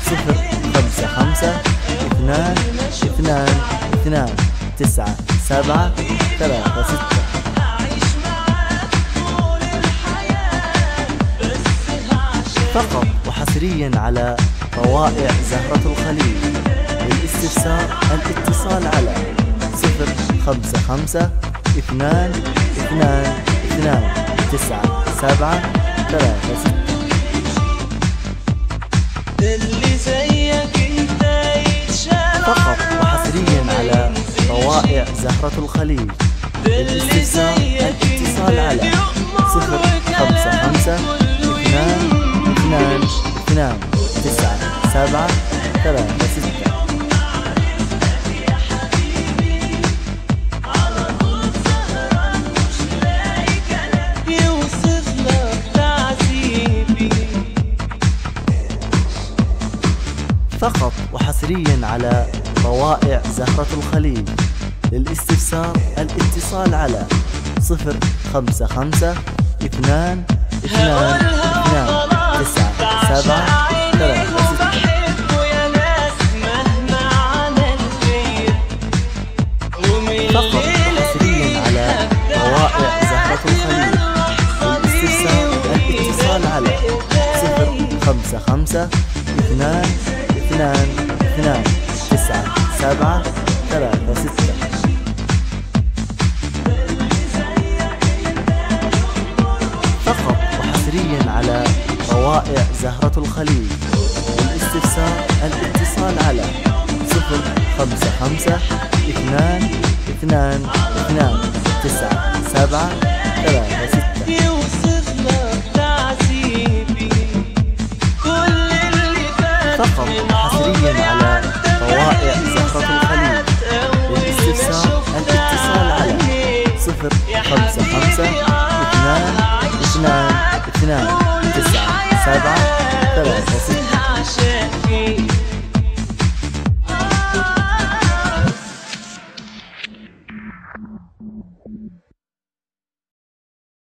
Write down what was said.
صفر خمسة خمسة اثنان اثنان اثنان تسعة سبعة ثلاثة ستة. فقط وحصريا على روائع زهرة الخليج. للاستفسار الاتصال على 055 2 2 2 9 7 3 6. اللي زيك انت يتشال فقط وحصريا على روائع زهرة الخليج. للاستفسار الاتصال على 055 2 2 2 9 7 3 6. فقط وحصريا على روائع زهرة الخليج. للاستفسار الاتصال على 055 2 2 2 9 7 3 6. فقط وحصريا على روائع زهرة الخليج. للاستفسار الاتصال على 055 2 2 2 9 7 3 6. فقط وحصريا على روائع زهرة الخليج. للاستفسار الاتصال على 055 2 2 2 9 7 3 6. يوصف لك تعذيبي كل اللي فات. فقط وحصريا على روائع زهرة الخليج. للاستفسار الاتصال على 055 2 2 2 9 7 3 6.